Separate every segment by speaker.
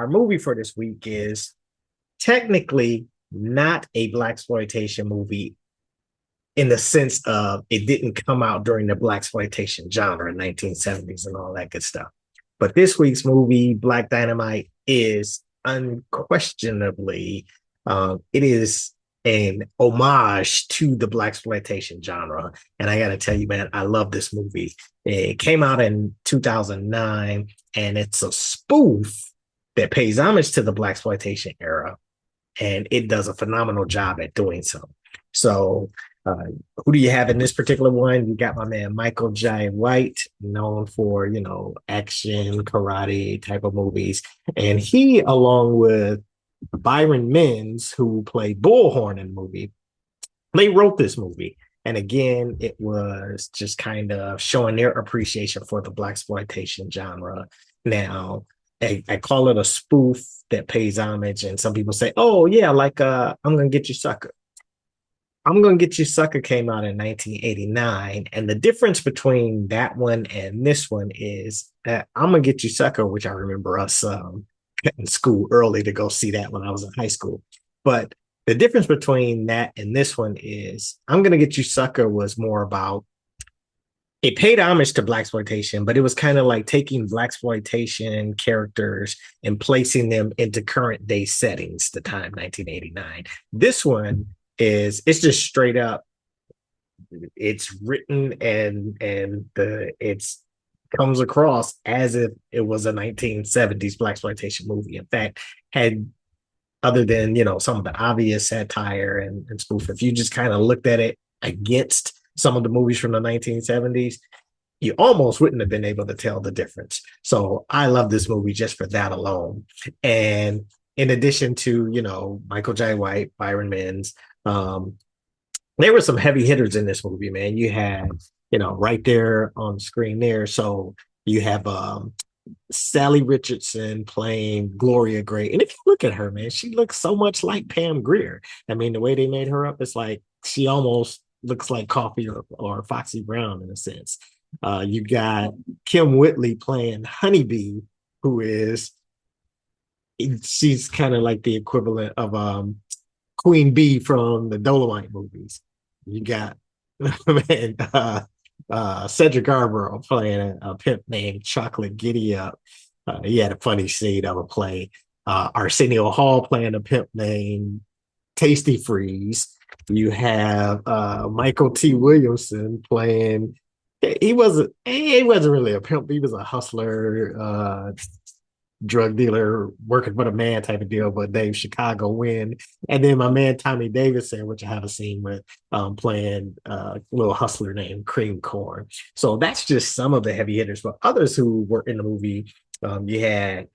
Speaker 1: our movie for this week is technically not a blaxploitation movie in the sense of it didn't come out during the blaxploitation genre in 1970s and all that good stuff. But this week's movie, Black Dynamite, is unquestionably it is an homage to the blaxploitation genre. And I got to tell you, man, I love this movie. It came out in 2009, and it's a spoof that pays homage to the blaxploitation era, and it does a phenomenal job at doing so. So, who do you have in this particular one? You got my man Michael Jai White, known for action, karate type of movies, and he, along with Byron Menz, who played Bullhorn in the movie, they wrote this movie. And again, it was just kind of showing their appreciation for the blaxploitation genre. Now, I call it a spoof that pays homage, and some people say, "Oh yeah, like I'm gonna get you, sucker." I'm Gonna Get You Sucker came out in 1989. And the difference between that one and this one is that I'm Gonna Get You Sucker, which I remember us in school early to go see that when I was in high school. But the difference between that and this one is I'm Gonna Get You Sucker was more about it paid homage to blaxploitation, but it was kind of like taking blaxploitation characters and placing them into current day settings, the time 1989. This one it's just straight up, it's written and it's comes across as if it was a 1970s blaxploitation movie. In fact, had other than some of the obvious satire and spoof, if you just kind of looked at it against some of the movies from the 1970s, you almost wouldn't have been able to tell the difference. So I love this movie just for that alone. And in addition to Michael Jai White, Byron Menz, there were some heavy hitters in this movie, man. You had, right there on the screen there. So you have Sally Richardson playing Gloria Gray. And if you look at her, man, she looks so much like Pam Grier. I mean, the way they made her up, it's like she almost looks like Coffee or Foxy Brown in a sense. You got Kim Whitley playing Honeybee, who is, she's kind of like the equivalent of Queen Bee from the Dolomite movies. You got man, Cedric Garber playing a pimp named Chocolate Giddy Up. He had a funny scene of a play. Arsenio Hall playing a pimp named Tasty Freeze. You have Michael T. Williamson playing. He wasn't really a pimp. He was a hustler, drug dealer working for the man type of deal, but Dave Chicago win. And then my man Tommy Davidson, which I have a scene with, playing a little hustler named Cream Corn. So that's just some of the heavy hitters. But others who were in the movie, you had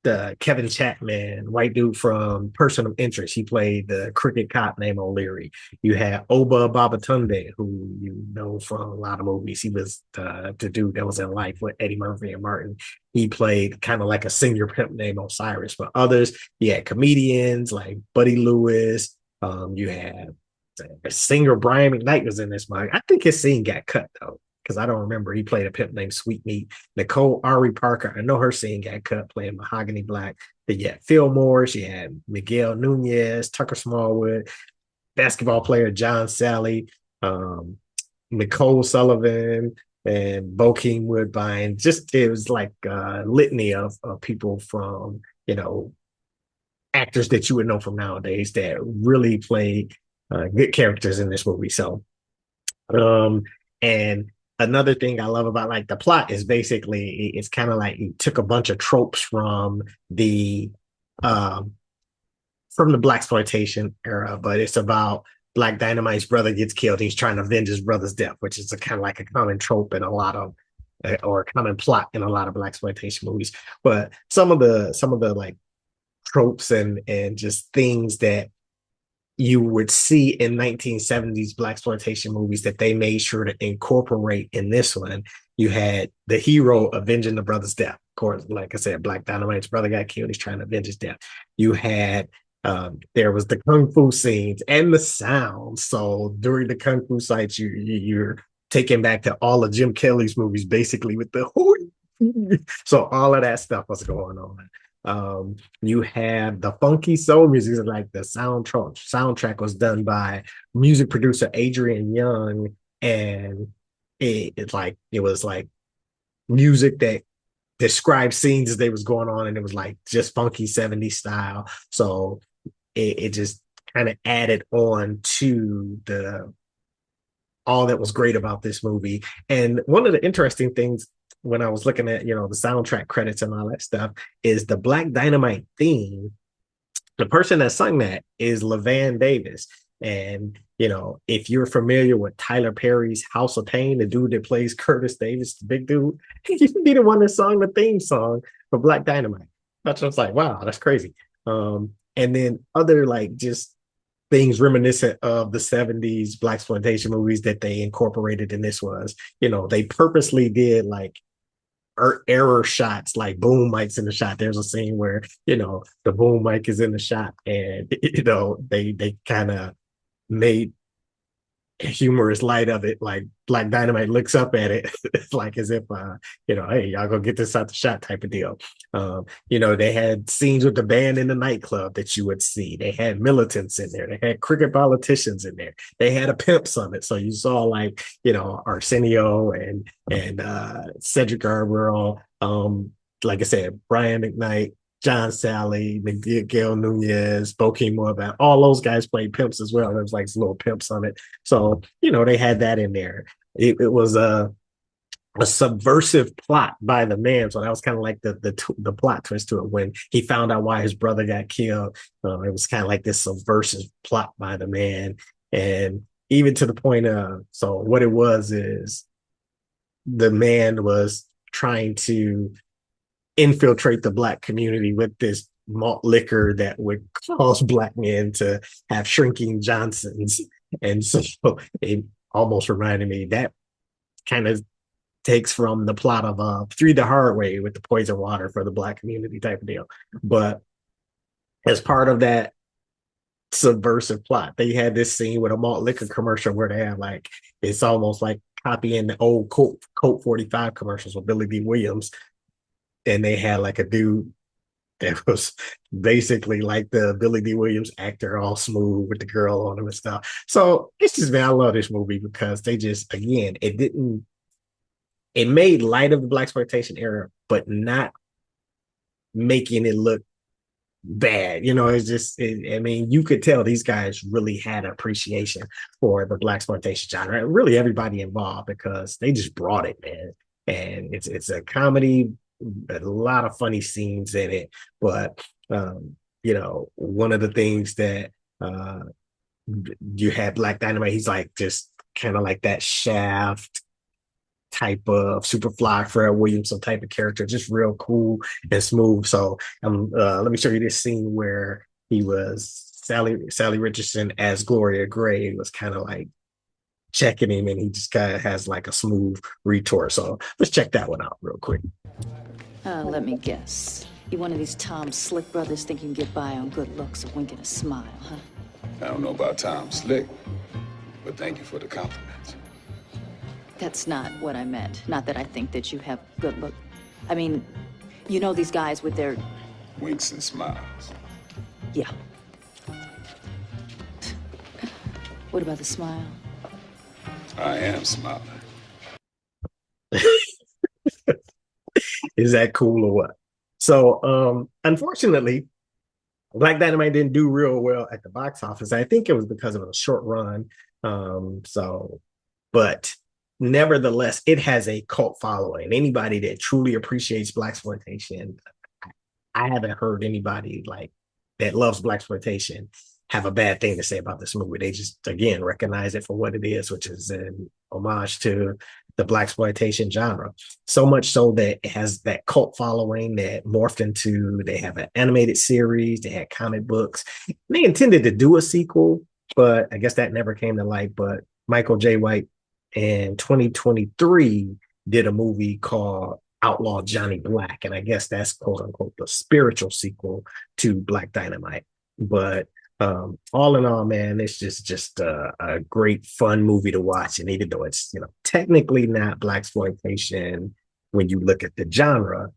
Speaker 1: the Kevin Chapman, white dude from Person of Interest. He played the cricket cop named O'Leary. You had Oba Babatunde, who you know from a lot of movies. He was the dude that was in Life with Eddie Murphy and Martin. He played kind of like a senior pimp named Osiris. But others, you had comedians like Buddy Lewis. You had singer Brian McKnight was in this movie. I think his scene got cut though, because I don't remember. He played a pimp named Sweetmeat. Nicole Ari Parker, I know her scene got cut playing Mahogany Black. But you had Phil Morris, you had Miguel Nunez, Tucker Smallwood, basketball player John Sally, Nicole Sullivan, and Bokeem Woodbine. Just it was like a litany of people from actors that you would know from nowadays that really played good characters in this movie. So, and another thing I love about like the plot is basically it's kind of like he took a bunch of tropes um from the blaxploitation era, but it's about Black Dynamite's brother gets killed. He's trying to avenge his brother's death, which is a kind of like a common trope in a lot of or a common plot in a lot of blaxploitation movies. But some of the like tropes and just things that you would see in 1970s blaxploitation movies that they made sure to incorporate in this one. You had the hero avenging the brother's death. Of course, like I said, Black Dynamite's brother got killed. He's trying to avenge his death. You had there was the kung fu scenes and the sounds. So during the kung fu sites, you're taken back to all of Jim Kelly's movies, basically with the so all of that stuff was going on. You have the funky soul music, like the soundtrack was done by music producer Adrian Young, and it was like music that described scenes as they was going on, and it was like just funky 70s style. So it just kind of added on to the all that was great about this movie. And one of the interesting things when I was looking at, the soundtrack credits and all that stuff is the Black Dynamite theme. The person that sung that is LaVan Davis. And, if you're familiar with Tyler Perry's House of Pain, the dude that plays Curtis Davis, the big dude, he'd be the one that sung the theme song for Black Dynamite. That's just like, wow, that's crazy. And then other like just things reminiscent of the 70s Blaxploitation movies that they incorporated in this was, they purposely did like error shots, like boom mics in the shot. There's a scene where, the boom mic is in the shot, and they kind of made humorous light of it. Like Black Dynamite looks up at it, it's like as if hey, y'all go get this out the shot type of deal. They had scenes with the band in the nightclub that you would see. They had militants in there. They had cricket politicians in there. They had a pimp summit. So you saw like, Arsenio and Cedric Arbor, like I said, Brian McKnight, John Sally, Miguel Nunez, Bokeem Moorbaugh, all those guys played pimps as well. There was like little pimps on it. So, they had that in there. It was a subversive plot by the man. So that was kind of like the plot twist to it when he found out why his brother got killed. It was kind of like this subversive plot by the man. And even to the point of, so what it was is the man was trying to infiltrate the Black community with this malt liquor that would cause Black men to have shrinking Johnsons. And so it almost reminded me that kind of takes from the plot of Three the Hard Way with the poison water for the Black community type of deal. But as part of that subversive plot, they had this scene with a malt liquor commercial where they have like, it's almost like copying the old Colt 45 commercials with Billy D. Williams. And they had like a dude that was basically like the Billy D. Williams actor, all smooth with the girl on him and stuff. So it's just, man, I love this movie because they just, again, it made light of the Blaxploitation era, but not making it look bad. It's just, I mean, you could tell these guys really had appreciation for the Blaxploitation genre. Really, everybody involved, because they just brought it, man. And it's a comedy, a lot of funny scenes in it. But one of the things that you had Black Dynamite, he's like just kind of like that Shaft type of Superfly Fred Williamson type of character, just real cool and smooth. So let me show you this scene where he was Sally Richardson as Gloria Gray was kind of like checking him, and he just kind of has like a smooth retort. So let's check that one out real quick.
Speaker 2: Let me guess. You're one of these Tom Slick brothers think you can get by on good looks, a wink and a smile, huh?
Speaker 3: I don't know about Tom Slick, but thank you for the compliments.
Speaker 2: That's not what I meant. Not that I think that you have good look. I mean, these guys with their...
Speaker 3: winks and smiles.
Speaker 2: Yeah. What about the smile?
Speaker 3: I am smiling.
Speaker 1: Is that cool or what? So, unfortunately, Black Dynamite didn't do real well at the box office. I think it was because of a short run. But nevertheless, it has a cult following. Anybody that truly appreciates Blaxploitation, I haven't heard anybody like that loves Blaxploitation have a bad thing to say about this movie. They just, again, recognize it for what it is, which is an homage to the Blaxploitation genre. So much so that it has that cult following that morphed into, they have an animated series, they had comic books. They intended to do a sequel, but I guess that never came to light. But Michael J. White in 2023 did a movie called Outlaw Johnny Black. And I guess that's quote unquote the spiritual sequel to Black Dynamite. But all in all, man, it's just a great fun movie to watch. And even though it's technically not Blaxploitation when you look at the genre,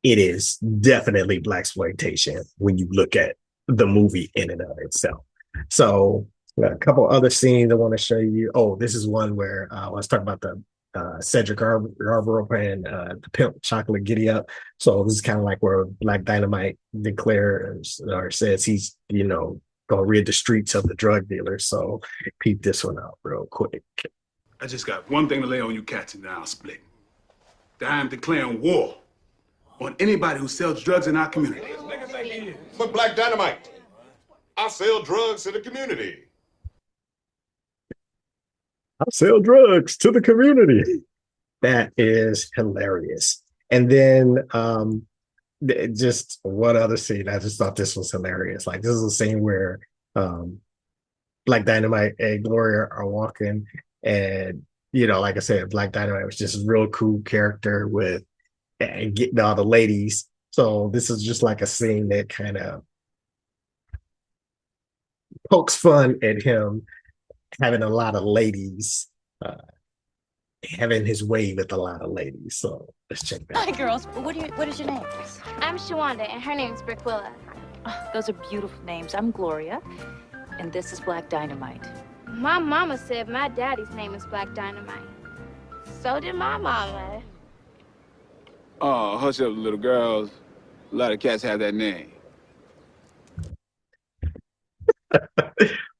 Speaker 1: it is definitely blaxploitation when you look at the movie in and of itself. So a couple other scenes I want to show you. Oh, this is one where let's talk about the Cedric Yarborough and the Pimp Chocolate Giddy Up. So this is kind of like where Black Dynamite declares or says he's, gonna rid the streets of the drug dealers. So peep this one out real quick.
Speaker 3: I just got one thing to lay on you cats and then I'll split. I'm declaring war on anybody who sells drugs in our community.
Speaker 4: But Black Dynamite, I sell drugs to the community.
Speaker 1: I sell drugs to the community. That is hilarious. And then just one other scene, I just thought this was hilarious. Like this is a scene where Black Dynamite and Gloria are walking, and like I said, Black Dynamite was just a real cool character with and getting all the ladies. So this is just like a scene that kind of pokes fun at him having a lot of ladies, having his way with a lot of ladies. So let's check that.
Speaker 2: Hi, girls. What is your name?
Speaker 5: I'm Shawanda, and her name's Brickwilla.
Speaker 2: Oh, those are beautiful names. I'm Gloria, and this is Black Dynamite.
Speaker 5: My mama said my daddy's name is Black Dynamite. So did my mama.
Speaker 3: Oh, hush up, little girls. A lot of cats have that name.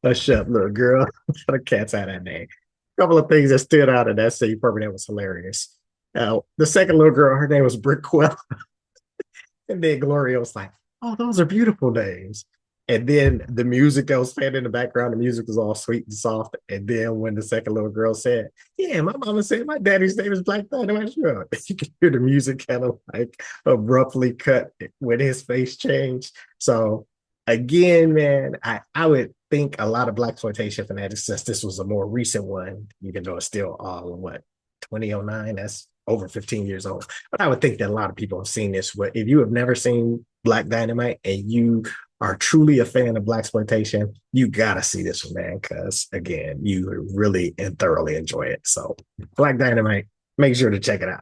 Speaker 1: Hush up, little girl. The cat's out that name. A couple of things that stood out in that scene for me that was hilarious. The second little girl, her name was Brickwell. And then Gloria was like, oh, those are beautiful names. And then the music that was playing in the background, the music was all sweet and soft. And then when the second little girl said, yeah, my mama said my daddy's name is Black Dynamite, you could hear the music kind of like abruptly cut when his face changed. So again, man, I would think a lot of blaxploitation fanatics, since this was a more recent one, even though it's still all in 2009, that's over 15 years old. But I would think that a lot of people have seen this. But if you have never seen Black Dynamite and you are truly a fan of blaxploitation, you gotta see this one, man, because again, you really and thoroughly enjoy it. So Black Dynamite, make sure to check it out.